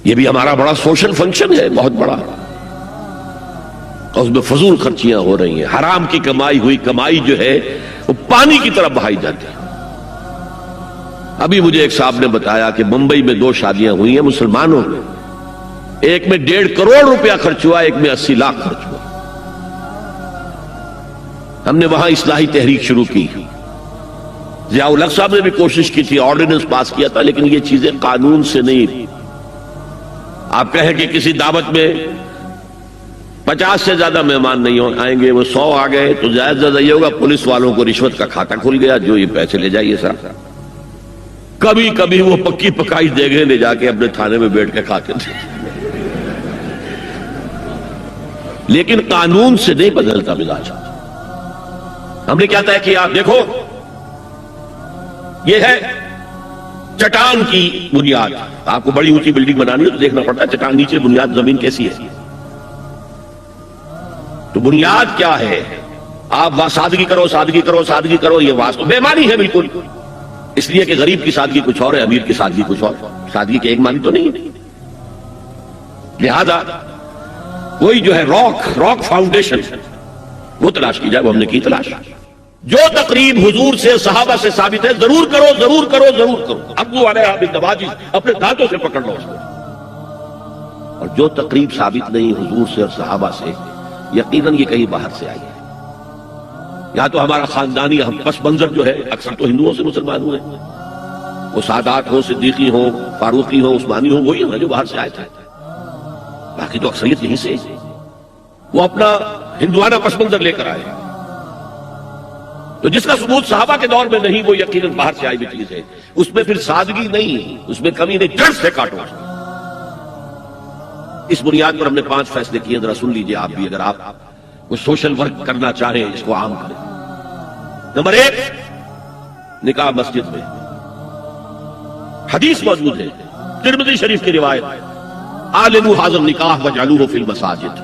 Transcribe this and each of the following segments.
یہ بھی ہمارا بڑا سوشل فنکشن ہے، بہت بڑا، اور اس میں فضول خرچیاں ہو رہی ہیں، حرام کی کمائی ہوئی کمائی جو ہے وہ پانی کی طرف بہائی جاتی ہے۔ ابھی مجھے ایک صاحب نے بتایا کہ ممبئی میں 2 شادیاں ہوئی ہیں مسلمانوں میں، ایک میں 1.5 کروڑ روپیہ خرچ ہوا، ایک میں 80 لاکھ خرچ ہوا۔ ہم نے وہاں اصلاحی تحریک شروع کی، ضیاء الحق صاحب نے بھی کوشش کی تھی، آرڈیننس پاس کیا تھا، لیکن یہ چیزیں قانون سے نہیں۔ آپ کہیں کہ کسی دعوت میں 50 سے زیادہ مہمان نہیں آئیں گے، وہ 100 آ گئے تو زیادہ زیادہ یہ ہوگا پولیس والوں کو رشوت کا کھاتا کھل گیا، جو یہ پیسے لے جائیے صاحب۔ کبھی کبھی وہ پکی پکائی دیگیں لے جا کے اپنے تھانے میں بیٹھ کے کھاتے تھے، لیکن قانون سے نہیں بدلتا مزاج۔ ہم نے کیا طے کیا؟ دیکھو یہ ہے چٹان کی بنیاد۔ آپ کو بڑی اونچی بلڈنگ بنانی ہے تو دیکھنا پڑتا ہے چٹان نیچے بنیاد زمین کیسی ہے۔ تو بنیاد کیا ہے؟ آپ سادگی کرو، سادگی کرو، سادگی کرو، یہ واسطہ بے معنی ہے بالکل، اس لیے کہ غریب کی سادگی کچھ اور ہے، امیر کی سادگی کچھ اور، سادگی کے ایک معنی تو نہیں ہے۔ لہذا کوئی جو ہے راک فاؤنڈیشن وہ تلاش کی جائے، وہ ہم نے کی تلاش۔ جو تقریب حضور سے صحابہ سے ثابت ہے ضرور کرو، ضرور کرو، ضرور کرو، ابو علیہ بالنواجذ، اپنے دانتوں سے پکڑ لو اس کو۔ اور جو تقریب ثابت نہیں حضور سے اور صحابہ سے، یقیناً یہ کہیں باہر سے آئی ہے۔ یا تو ہمارا خاندانی ہم پس منظر جو ہے، اکثر تو ہندوؤں سے مسلمان ہوئے، وہ سادات ہو، صدیقی ہو، فاروقی ہو، عثمانی ہو، وہی ہے جو باہر سے آئے تھے، باقی تو اکثریت یہیں سے وہ اپنا ہندوانہ پس منظر لے کر آئے۔ تو جس کا ثبوت صحابہ کے دور میں نہیں، وہ یقیناً باہر سے آئی ہوئی چیز ہے، اس میں پھر سادگی نہیں، اس میں کمی نہیں، جڑ سے کاٹو۔ اس بنیاد پر ہم نے 5 فیصلے کیے، ذرا سن لیجئے آپ بھی، اگر آپ کوئی سوشل ورک کرنا چاہیں اس کو عام کریں۔ نمبر 1، نکاح مسجد میں۔ حدیث موجود ہے ترمذی شریف کی روایت، عالموا ھذا النکاح وجعلوہ فی المساجد،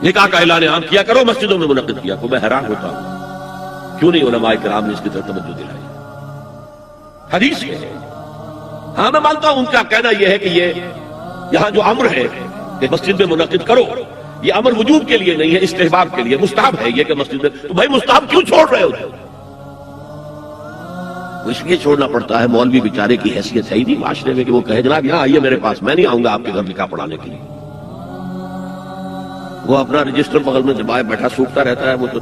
نکاح کا اعلان عام کیا کرو، مسجدوں میں منعقد کیا کرو۔ میں حیران ہوتا ہوں کیوں نہیں علماء کرام نے اس کی طرف توجہ دلائی۔ حدیث میں ہے، ہاں میں مانتا ہوں ان کا کہنا یہ ہے کہ یہ یہاں جو امر ہے کہ مسجد میں منعقد کرو، یہ امر وجوب کے لیے نہیں ہے، استحباب کے لیے، مستحب ہے یہ کہ مسجد میں۔ تو بھائی مستحب کیوں چھوڑ رہے ہو؟ اس لیے چھوڑنا پڑتا ہے، مولوی بیچارے کی حیثیت ہے ہی نہیں معاشرے میں کہ وہ کہے جناب یہاں آئیے میرے پاس، میں نہیں آؤں گا آپ کے گھر نکاح پڑھانے کے لیے۔ وہ اپنا رجسٹر بغل میں دبائے بیٹھا سوکھتا رہتا ہے، وہ تو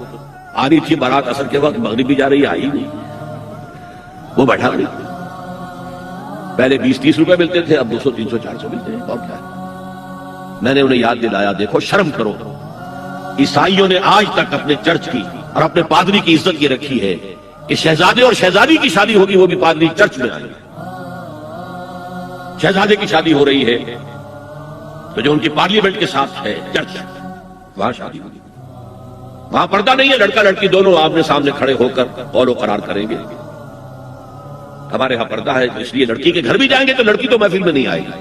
آنی تھی بارات عصر کے وقت، مغرب بھی جا رہی ہے، آئی نہیں، وہ بیٹھا نہیں۔ پہلے 20-30 روپے ملتے تھے، اب 200, 300, 400 ملتے ہیں، اور کیا ہے۔ میں نے انہیں یاد دلایا دیکھو شرم کرو، عیسائیوں نے آج تک اپنے چرچ کی اور اپنے پادری کی عزت یہ رکھی ہے کہ شہزادے اور شہزادی کی شادی ہوگی وہ بھی پادری چرچ میں آئے۔ شہزادے کی شادی ہو رہی ہے تو جو ان کی پارلیمنٹ کے ساتھ ہے چرچ، وہاں شادی ہوگی، وہاں پردہ نہیں ہے، لڑکا لڑکی دونوں آمنے سامنے کھڑے ہو کر قول و قرار کریں گے۔ ہمارے ہاں پردہ ہے، اس لیے لڑکی کے گھر بھی جائیں گے تو لڑکی تو محفل میں نہیں آئے گی،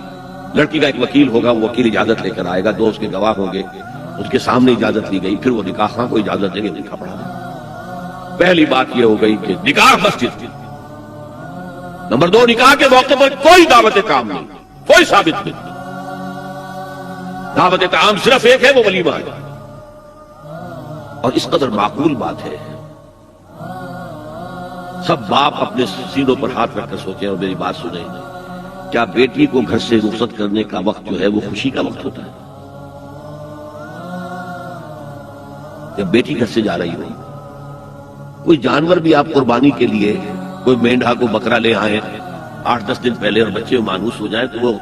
لڑکی کا ایک وکیل ہوگا، وہ وکیل اجازت لے کر آئے گا، 2 اس کے گواہ ہوں گے، اس کے سامنے اجازت لی گئی، پھر وہ نکاح خواہ کو اجازت دیں گے نکاح پڑھا دیں۔ پہلی بات یہ ہو گئی کہ نکاح مسجد۔ نمبر 2، نکاح کے موقع پر کوئی دعوت کام نہیں، کوئی ثابت نہیں، دعوت تعام صرف ایک ہے، وہ ولیمہ ہے۔ اور اس قدر معقول بات ہے، سب باپ اپنے سینوں پر ہاتھ رکھ کر سوچیں اور میری بات سنیں، کیا بیٹی کو گھر سے رخصت کرنے کا وقت جو ہے وہ خوشی کا وقت ہوتا ہے؟ جب بیٹی گھر سے جا رہی ہو، کوئی جانور بھی آپ قربانی کے لیے، کوئی مینڈھا کو بکرا لے آئیں 8-10 دن پہلے اور بچے مانوس ہو جائیں تو وہ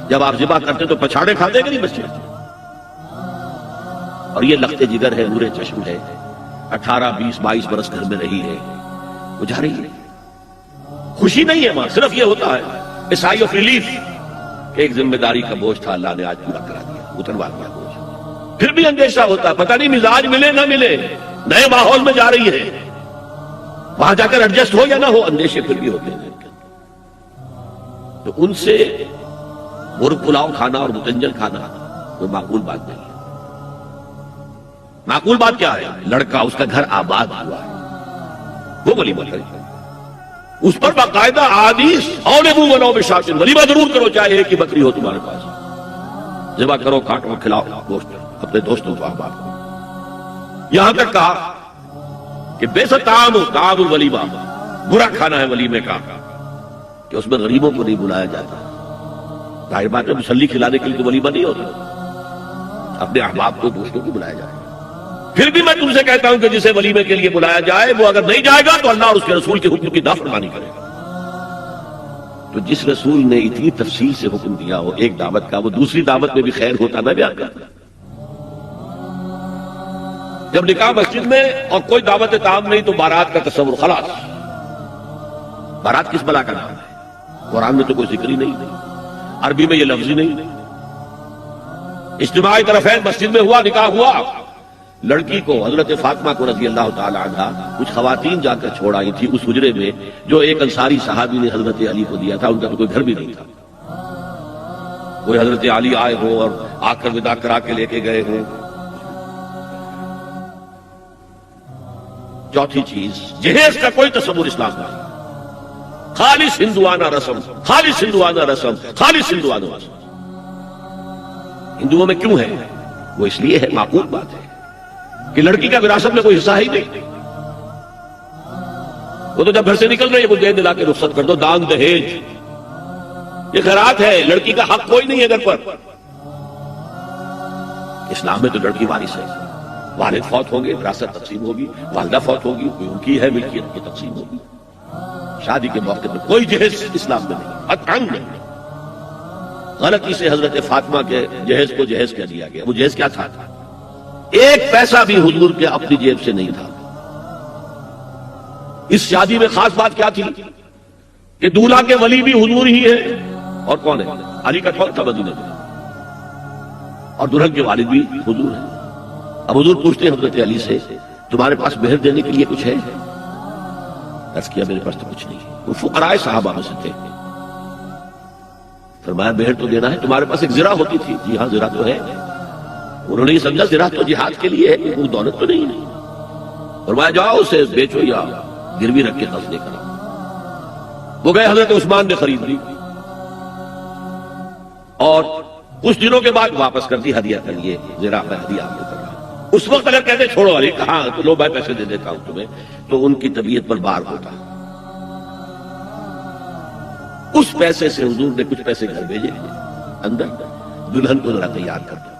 جب آپ ذبح کرتے تو پچھاڑے کھاتے کہ نہیں بچے؟ اور یہ لخت جگر ہے، نور چشم ہے، 18, 20, 22 برس گھر میں رہی ہے، وہ جا رہی ہے، خوشی نہیں ہے ماں، صرف یہ ہوتا ہے سائی آف ریلیف، ایک ذمہ داری کا بوجھ تھا، اللہ نے آج پورا کرا دیا، اتروا دیا بوجھ۔ پھر بھی اندیشہ ہوتا ہے، پتہ نہیں مزاج ملے نہ ملے، نئے ماحول میں جا رہی ہے، وہاں جا کر ایڈجسٹ ہو یا نہ ہو، اندیشے پھر بھی ہوتے ہیں۔ تو ان سے مرغ پلاؤ کھانا اور متنجن کھانا کوئی معقول بات نہیں ہے۔ معقول بات کیا ہے؟ لڑکا، اس کا گھر آباد ہوا ہے، وہ ولیمہ کرے، اس پر باقاعدہ احادیث اور ابو ونو بشاش، ولیمہ ضرور کرو چاہے ایک ہی بکری ہو تمہارے پاس، ذبح کرو، کاٹو، کھلاؤ گوشت اپنے دوستوں کو، احباب کو۔ یہاں تک کہا کہ بے طعام الولیمہ، برا کھانا ہے ولیمے کا کہ اس میں غریبوں کو نہیں بلایا جاتا۔ ظاہر بات ہے مسلی کھلانے کے لیے تو ولیمہ نہیں ہوتا، اپنے احباب کو، دوستوں کو بلایا جائے۔ پھر بھی میں تم سے کہتا ہوں کہ جسے ولیمے کے لیے بلایا جائے وہ اگر نہیں جائے گا تو اللہ اور اس کے رسول کے حکم کی نافرمانی کرے گا۔ تو جس رسول نے اتنی تفصیل سے حکم دیا ہو ایک دعوت کا، وہ دوسری دعوت میں بھی خیر ہوتا نہ بیان کرتا۔ جب نکاح مسجد میں اور کوئی دعوت طعام نہیں تو بارات کا تصور، خلاص۔ بارات کس بلا کا نام ہے؟ قرآن میں تو کوئی ذکر ہی نہیں، عربی میں یہ لفظ ہی نہیں۔ اجتماعی طرفین مسجد میں ہوا، نکاح ہوا، لڑکی کو حضرت فاطمہ کو رضی اللہ تعالی عنہا کچھ خواتین جا کر چھوڑ آئی تھی اس حجرے میں جو ایک انصاری صحابی نے حضرت علی کو دیا تھا، ان کا تو کوئی گھر بھی نہیں تھا۔ کوئی حضرت علی آئے ہوں اور آ کر وداع کرا کے لے کے گئے ہوں۔ چوتھی چیز، جہیز کا کوئی تصور اسلام نہیں، خالص ہندوانہ رسم، خالص ہندوانہ رسم، خالص ہندوانہ رسم۔ ہندوؤں میں کیوں ہے؟ وہ اس لیے ہے، معقول بات ہے کہ لڑکی کا وراثت میں کوئی حصہ ہی نہیں۔ وہ تو جب گھر سے نکل رہی ہے وہ دے دلا کے رخصت کر دو، دان دہیج یہ خیرات ہے، لڑکی کا حق کوئی نہیں ہے گھر پر۔ اسلام میں تو لڑکی وارث ہے، والد فوت ہوں گے وراثت تقسیم ہوگی، والدہ فوت ہوگی ان کی ہے ملکیت کی تقسیم ہوگی۔ شادی کے موقع پر کوئی جہیز اسلام میں نہیں، قطعاً نہیں۔ غلطی سے حضرت فاطمہ کے جہیز کو جہیز کہہ دیا گیا۔ وہ جہیز کیا تھا؟ ایک پیسہ بھی حضور کے اپنی جیب سے نہیں تھا۔ اس شادی میں خاص بات کیا تھی کہ دولہا کے ولی بھی حضور ہی ہے، اور کون ہے؟ علی کا ٹھول تھا مدینے میں، اور دلہن کے والد بھی حضور ہیں۔ اب حضور پوچھتے ہیں حضرت علی سے، تمہارے پاس مہر دینے کے لیے کچھ ہے؟ عرض کیا میرے پاس تو کچھ نہیں ہے۔ وہ فقراء صحابہ میں سے تھے۔ فرمایا مہر تو دینا ہے، تمہارے پاس ایک زرہ ہوتی تھی؟ جی ہاں زرہ تو ہے۔ انہوں نے یہ سمجھا زرہ تو جہاد کے لیے ہے، وہ دولت تو نہیں ہے۔ فرمایا جاؤ اسے بیچو یا گروی رکھ کے قرض لے کر۔ وہ گئے، حضرت عثمان نے خرید لی اور کچھ دنوں کے بعد واپس کر دی ہدیہ کر لیے، زرہ میں ہدیہ آپ کو کر رہا۔ اس وقت اگر کہتے چھوڑو علی، کہاں تو لو میں پیسے دے دیتا ہوں تمہیں، تو ان کی طبیعت پر بار ہوتا۔ اس پیسے سے حضور نے کچھ پیسے گھر بھیجے، اندر دلہن کو ذرا تیار کر دو،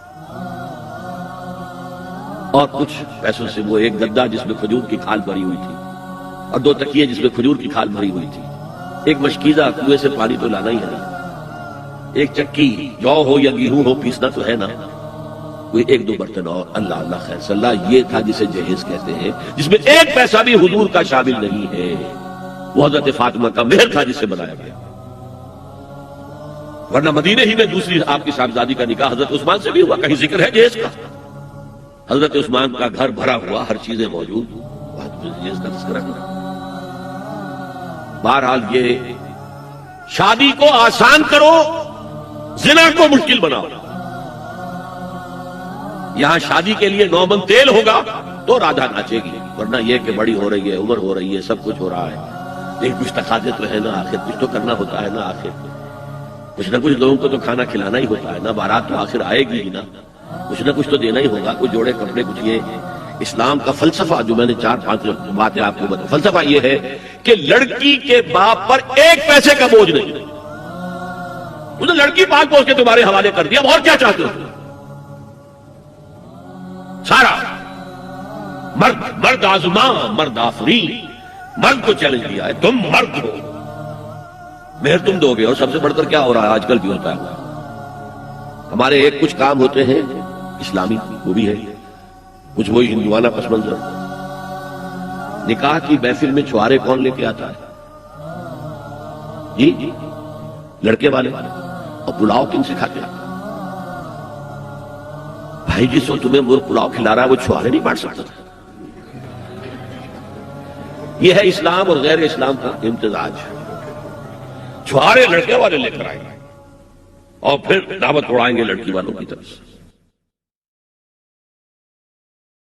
اور کچھ پیسوں سے وہ ایک گدا جس میں کھجور کی کھال بھری ہوئی تھی، اور 2 تکیے جس میں کھجور کی کھال بھری ہوئی تھی، ایک مشکیزہ، کنویں سے پانی تو لانا ہی ہے، ایک چکی، جو ہو یا گیہوں ہو پیسنا تو ہے نا، کوئی 1-2 برتن اور، اللہ اللہ خیر صلی اللہ، یہ تھا جسے جہیز کہتے ہیں، جس میں ایک پیسہ بھی حضور کا شامل نہیں ہے۔ وہ حضرت فاطمہ کا مہر تھا جس سے بنایا گیا، ورنہ مدینے ہی میں دوسری آپ کی صاحبزادی کا نکاح حضرت عثمان سے بھی ہوا، کہیں ذکر ہے جہیز کا؟ حضرت عثمان کا گھر بھرا ہوا، ہر چیزیں موجود، جہیز کا تذکرہ کرا۔ بہرحال یہ شادی کو آسان کرو، زنا کو مشکل بناؤ۔ یہاں شادی کے لیے 9 من تیل ہوگا تو رادھا ناچے گی، ورنہ یہ کہ بڑی ہو رہی ہے، عمر ہو رہی ہے، سب کچھ ہو رہا ہے، لیکن کچھ تقاضے تو ہے نا، آخر کچھ تو کرنا ہوتا ہے نا، آخر کچھ نہ کچھ لوگوں کو تو کھانا کھلانا ہی ہوتا ہے نا، بارات تو آخر آئے گی ہی نا، کچھ نہ کچھ تو دینا ہی ہوگا، کچھ جوڑے کپڑے، کچھ یہ۔ اسلام کا فلسفہ جو میں نے 4-5 باتیں آپ کو بتا، فلسفہ یہ ہے کہ لڑکی کے باپ پر ایک پیسے کا بوجھ نہیں، اس نے لڑکی پال پوس کے تمہارے حوالے کر دیا، اب اور کیا چاہتے ہو؟ سارا مرد آزما مرد آفرین، مرد کو چیلنج دیا ہے، تم مرد ہو، مہر تم دو گے، اور سب سے بڑھ کر کیا ہو رہا ہے آج کل بھی ہوتا ہے، ہمارے ایک کچھ کام ہوتے ہیں اسلامی، وہ بھی ہے کچھ وہی ہندوانہ پس منظر۔ نکاح کی محفل میں چھوارے کون لے کے آتا ہے؟ جی لڑکے والے، اور پلاؤ کن سے کھاتے ہیں؟ بھائی جس وقت تمہیں وہ پلاؤ کھلا رہا ہے وہ چھوارے نہیں بانٹ سکتا۔ یہ ہے اسلام اور غیر اسلام کا امتزاج۔ چھوارے لڑکے والے لے کر آئیں گے اور پھر دعوت اڑائیں گے لڑکی والوں کی طرف سے۔